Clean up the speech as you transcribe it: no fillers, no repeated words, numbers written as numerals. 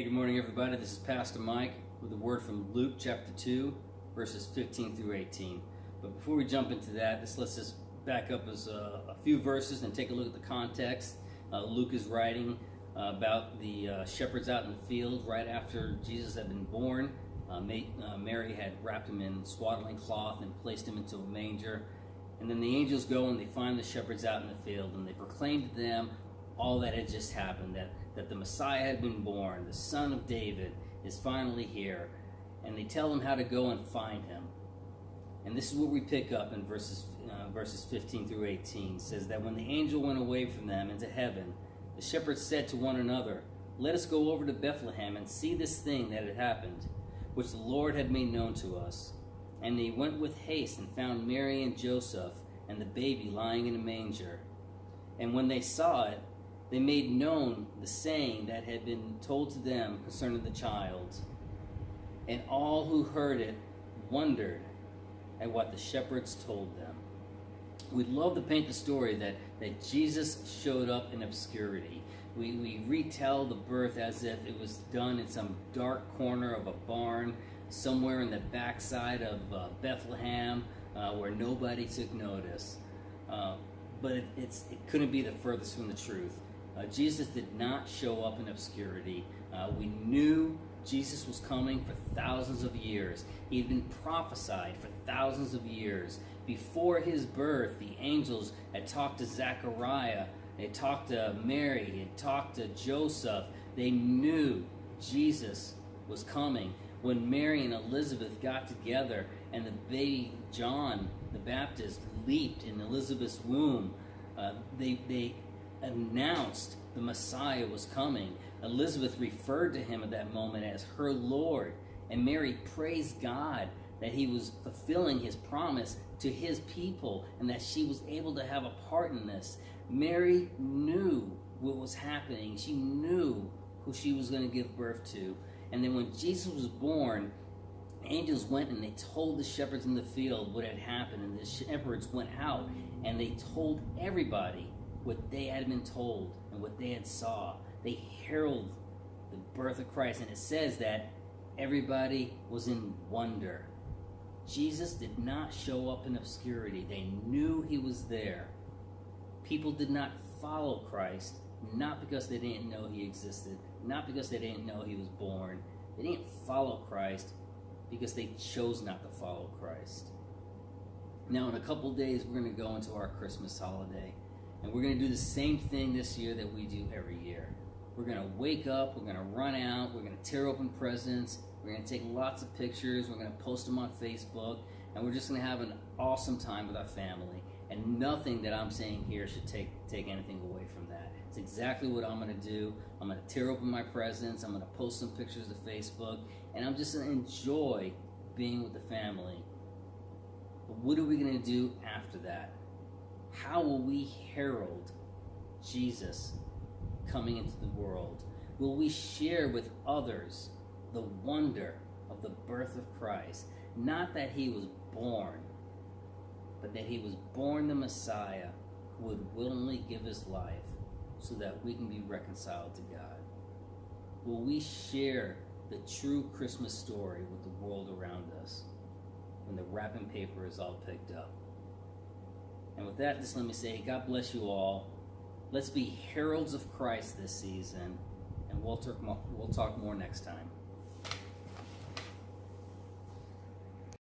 Good morning, everybody. This is Pastor Mike with a word from Luke chapter 2, verses 15 through 18. But before we jump into that, let's just back up as a few verses and take a look at the context. Luke is writing about the shepherds out in the field right after Jesus had been born. Mary had wrapped him in swaddling cloth and placed him into a manger. And then the angels go and they find the shepherds out in the field and they proclaim to them all that had just happened, that the Messiah had been born, the Son of David is finally here. And they tell them how to go and find him. And this is what we pick up in verses 15 through 18. It says that when the angel went away from them into heaven, the shepherds said to one another, "Let us go over to Bethlehem and see this thing that had happened, which the Lord had made known to us." And they went with haste and found Mary and Joseph and the baby lying in a manger. And when they saw it, they made known the saying that had been told to them concerning the child. And all who heard it wondered at what the shepherds told them. We'd love to paint the story that Jesus showed up in obscurity. We retell the birth as if it was done in some dark corner of a barn, somewhere in the backside of Bethlehem, where nobody took notice. But it couldn't be the furthest from the truth. Jesus did not show up in obscurity. We knew Jesus was coming for thousands of years. He had been prophesied for thousands of years. Before his birth, the angels had talked to Zechariah, they talked to Mary, they talked to Joseph. They knew Jesus was coming. When Mary and Elizabeth got together and the baby John the Baptist leaped in Elizabeth's womb, they announced the Messiah was coming. Elizabeth referred to him at that moment as her Lord, and Mary praised God that he was fulfilling his promise to his people and that she was able to have a part in this. Mary knew what was happening. She knew who she was going to give birth to. And then when Jesus was born, angels went and they told the shepherds in the field what had happened, and the shepherds went out and they told everybody what they had been told and what they had saw. They heralded the birth of Christ, and it says that everybody was in wonder. Jesus did not show up in obscurity. They knew he was there. People did not follow Christ, not because they didn't know he existed, not because they didn't know he was born. They didn't follow Christ because they chose not to follow Christ. Now, in a couple days, we're going to go into our Christmas holiday. And we're going to do the same thing this year that we do every year. We're going to wake up, we're going to run out, we're going to tear open presents, we're going to take lots of pictures, we're going to post them on Facebook, and we're just going to have an awesome time with our family. And nothing that I'm saying here should take anything away from that. It's exactly what I'm going to do. I'm going to tear open my presents, I'm going to post some pictures to Facebook, and I'm just going to enjoy being with the family. But what are we going to do after that? How will we herald Jesus coming into the world? Will we share with others the wonder of the birth of Christ? Not that he was born, but that he was born the Messiah who would willingly give his life so that we can be reconciled to God. Will we share the true Christmas story with the world around us when the wrapping paper is all picked up? And with that, just let me say, God bless you all. Let's be heralds of Christ this season, and we'll talk more next time.